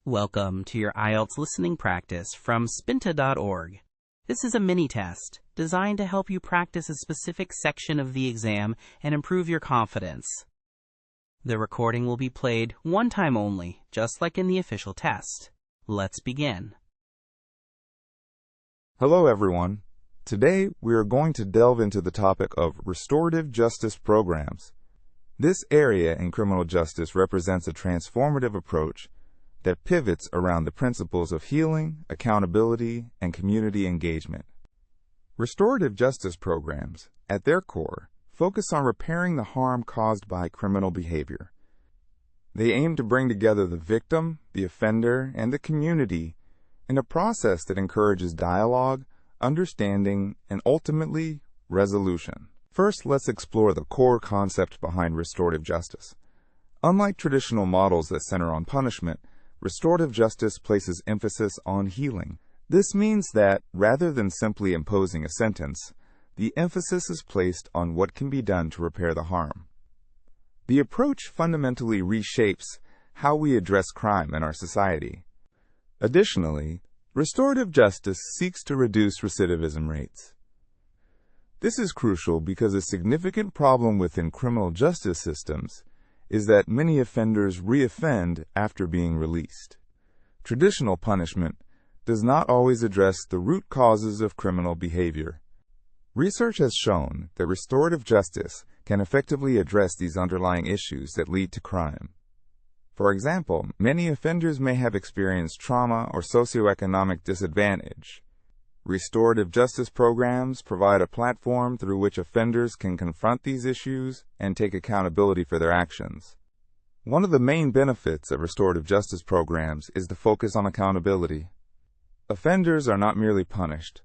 Welcome to your IELTS listening practice from Spinta.org. This is a mini-test designed to help you practice a specific section of the exam and improve your confidence. The recording will be played one time only, just like in the official test. Let's begin. Hello everyone. Today we are going to delve into the topic of restorative justice programs. This area in criminal justice represents a transformative approach that pivots around the principles of healing, accountability, and community engagement. Restorative justice programs, at their core, focus on repairing the harm caused by criminal behavior. They aim to bring together the victim, the offender, and the community in a process that encourages dialogue, understanding, and ultimately, resolution. First, let's explore the core concept behind restorative justice. Unlike traditional models that center on punishment, restorative justice places emphasis on healing. This means that, rather than simply imposing a sentence, the emphasis is placed on what can be done to repair the harm. The approach fundamentally reshapes how we address crime in our society. Additionally, restorative justice seeks to reduce recidivism rates. This is crucial because a significant problem within criminal justice systems is that many offenders reoffend after being released. Traditional punishment does not always address the root causes of criminal behavior. Research has shown that restorative justice can effectively address these underlying issues that lead to crime. For example, many offenders may have experienced trauma or socioeconomic disadvantage. Restorative justice programs provide a platform through which offenders can confront these issues and take accountability for their actions. One of the main benefits of restorative justice programs is the focus on accountability. Offenders are not merely punished.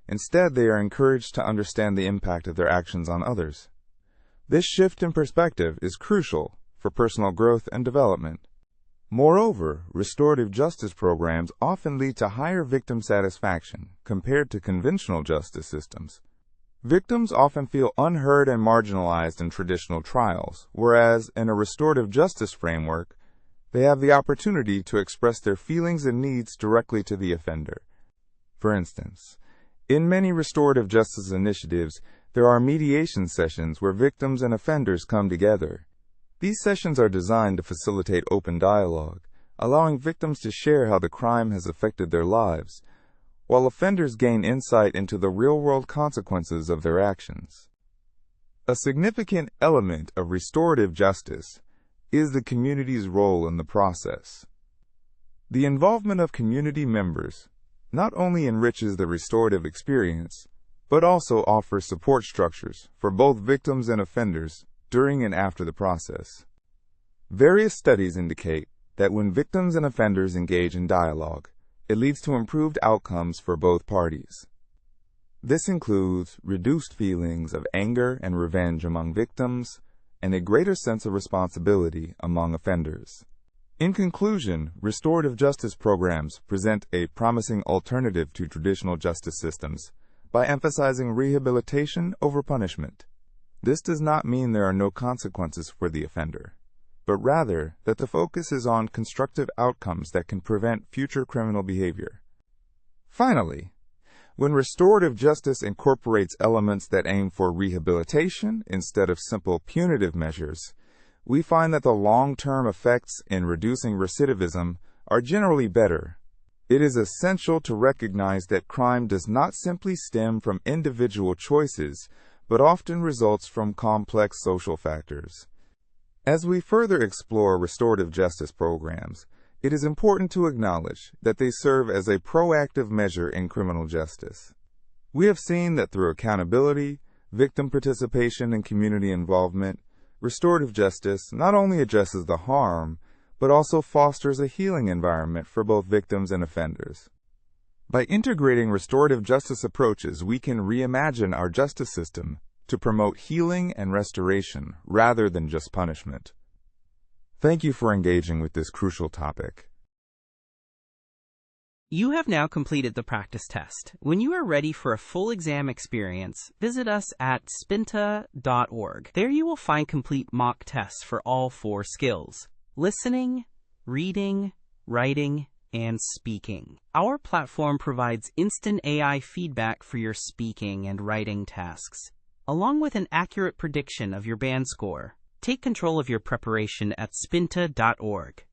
Instead, they are encouraged to understand the impact of their actions on others. This shift in perspective is crucial for personal growth and development. Moreover, restorative justice programs often lead to higher victim satisfaction compared to conventional justice systems. Victims often feel unheard and marginalized in traditional trials, whereas in a restorative justice framework, they have the opportunity to express their feelings and needs directly to the offender. For instance, in many restorative justice initiatives, there are mediation sessions where victims and offenders come together. These sessions are designed to facilitate open dialogue, allowing victims to share how the crime has affected their lives, while offenders gain insight into the real-world consequences of their actions. A significant element of restorative justice is the community's role in the process. The involvement of community members not only enriches the restorative experience, but also offers support structures for both victims and offenders during and after the process. Various studies indicate that when victims and offenders engage in dialogue, it leads to improved outcomes for both parties. This includes reduced feelings of anger and revenge among victims and a greater sense of responsibility among offenders. In conclusion, restorative justice programs present a promising alternative to traditional justice systems by emphasizing rehabilitation over punishment. This does not mean there are no consequences for the offender, but rather that the focus is on constructive outcomes that can prevent future criminal behavior. Finally, when restorative justice incorporates elements that aim for rehabilitation instead of simple punitive measures, we find that the long-term effects in reducing recidivism are generally better. It is essential to recognize that crime does not simply stem from individual choices, but often results from complex social factors. As we further explore restorative justice programs, it is important to acknowledge that they serve as a proactive measure in criminal justice. We have seen that through accountability, victim participation, and community involvement, restorative justice not only addresses the harm, but also fosters a healing environment for both victims and offenders. By integrating restorative justice approaches, we can reimagine our justice system to promote healing and restoration rather than just punishment. Thank you for engaging with this crucial topic. You have now completed the practice test. When you are ready for a full exam experience, visit us at Spinta.org. There you will find complete mock tests for all 4 skills: listening, reading, writing, and speaking. Our platform provides instant AI feedback for your speaking and writing tasks, along with an accurate prediction of your band score. Take control of your preparation at Spinta.org.